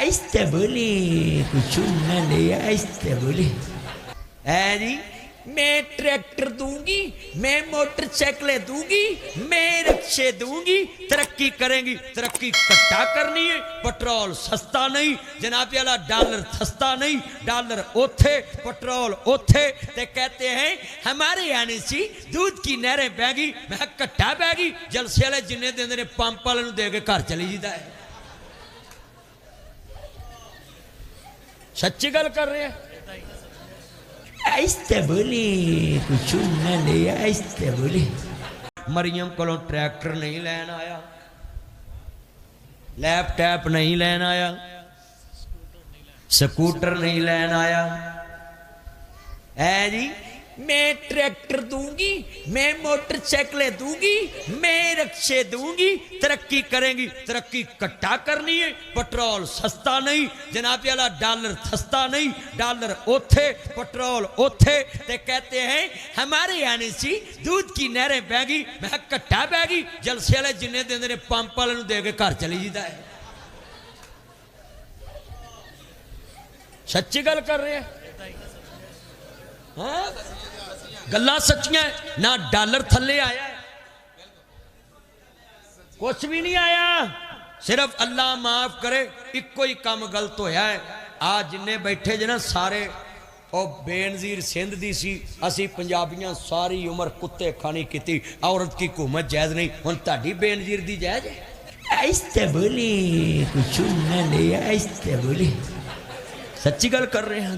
آہستہ بولے کچھ نہ لے آہستہ بولے اے جی میں ٹریکٹر دوں گی میں موٹر سائیکلیں دوں گی میں رکشے دوں گی ترقی کریں گی ترقی کٹا کرنی ہے پٹرول سستا نہیں جناب والا ڈالر سستا نہیں ڈالر اوتھے پٹرول اوتھے تے کہتے ہیں ہمارے آنے سی دودھ کی نہریں بہ گی میں کٹا بہ گی جلسے والے جنہیں دے دے پمپ والے دے کے گھر چلی جاتا ہے سچی گل کر رہے ہیں آہستہ بولے کچھ نہ لے آہستہ بولے مریم کو ٹریکٹر نہیں لین آیا لیپ ٹاپ نہیں لین آیا سکوٹر نہیں لین آیا اے جی میں ٹریکٹر دوں گی میں موٹر سائیکلیں دوں گی میں رکشے دوں گی ترقی کریں گی ترقی کٹا کرنی ہے پٹرول سستا نہیں جناب والا ڈالر سستا نہیں ڈالر اوتھے پٹرول اوتھے تے کہتے ہیں ہمارے آنے سی دودھ کی نہریں بہ گی میں کٹا بہ گی جلسے والے جنہیں دے دے پمپ والے دے کے گھر چلی جاتا ہے سچی گل کر رہے ہیں گلا سچیاں نہ ڈالر تھلے آیا ہے کچھ بھی نہیں آیا صرف اللہ معاف کرے ایک کوئی کام غلط ہویا ہے آج جنہیں بیٹھے جنا سارے او بے نظیر سندھ دی سی اسی پنجابیاں ساری عمر کتے کھانی کیتی عورت کی حکومت جائز نہیں ہن تہاڈی بے نظیر دی جائز ہے آہستہ بولے کچھ نہ لے آہستہ بولے سچی گل کر رہے ہیں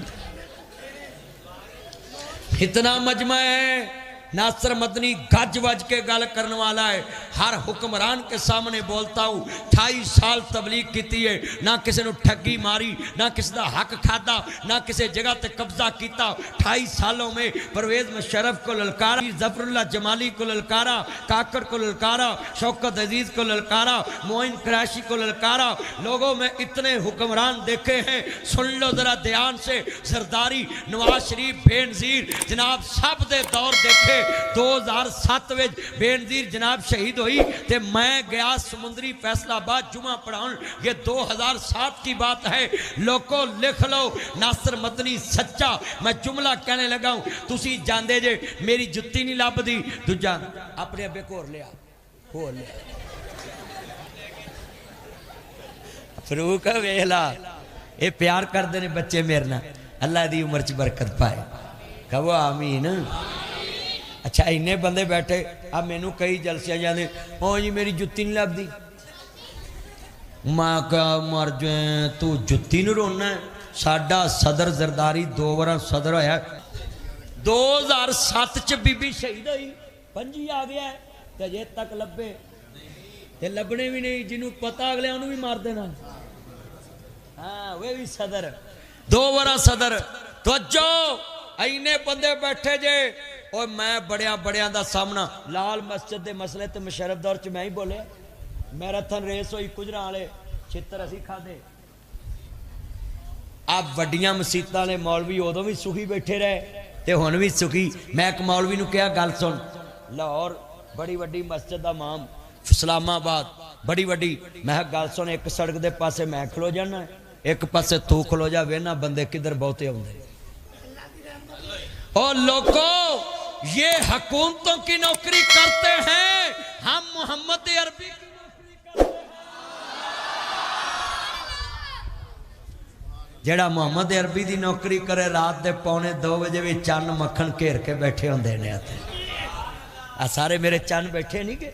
اتنا مجمع ہے ناصر مدنی گج وج کے گل کرنے والا ہے ہر حکمران کے سامنے بولتا ہوں 28 سال تبلیغ کیتی ہے نہ کسی نے ٹھگی ماری نہ کسی دا حق کھادا نہ کسی جگہ تے قبضہ کیتا 28 سالوں میں پرویز مشرف کو للکارا ظفر اللہ جمالی کو للکارا کاکڑ کو للکارا شوکت عزیز کو للکارا معین قریشی کو للکارا لوگوں میں اتنے حکمران دیکھے ہیں سن لو ذرا دھیان سے زرداری نواز شریف بے نظیر جناب سب دے دور دیکھے 2007 وچ بے نظیر جناب شہید ہوئی تے میں گیا سمندری فیصلہ آباد جمعہ پڑھاؤں یہ 2007 کی بات ہے لوگوں لکھ لو ناصر مدنی سچا میں جملہ کہنے لگا ہوں تسی جاندے جے میری جتی نہیں لب دی دوجا اپنے ابے کو لیا فروخ ویلا اے پیار کر دینے بچے میرنا اللہ دی عمر چ برکت پائے کہو آمین اچھا انہیں بندے بیٹھے اب میں نو کئی جلسیاں جانے جی میری جتی نہیں لب دی ماں کا مر جائیں تو جتی نہیں رونا ہے ساڑھا صدر زرداری 2 بار صدر ہویا 2007 چ بی بی شہید ہوئی 5 آ گیا ہے تجھے تک لبے تے لبنے بھی نہیں جنہوں پتہ اگلے انہوں بھی مار دینا ہاں وہ بھی صدر 2 بار صدر توجہ اینے بندے بیٹھے جے اور میں بڑیاں دا سامنا لال مسجد دے مسئلے تے مشرف دور چ میں ہی بولے میراتھن ریس ہوئی کجرا والے چھتر اسی کھا دے آپ وڈیاں مسیتاں نے مولوی ادوں بھی سخی بیٹھے رہے تے ہن بھی سخی میں ایک مولوی نو کہا گل سن لاہور بڑی وڈی مسجد دا امام اسلام آباد بڑی وڈی میں گل سن ایک سڑک دے پاسے میں کھلو جانا ایک پاسے تو کھلو جا وینا بندے کدھر بہتے ہوندے اور لوگوں یہ حکومتوں کی نوکری کرتے ہیں ہم محمد عربی کی نوکری کرتے ہیں جڑا محمد عربی دی نوکری کرے رات دے 1:45 بجے بھی چند مکھن گھیر کے بیٹھے ہوندے نے آتے سارے میرے چند بیٹھے نہیں گے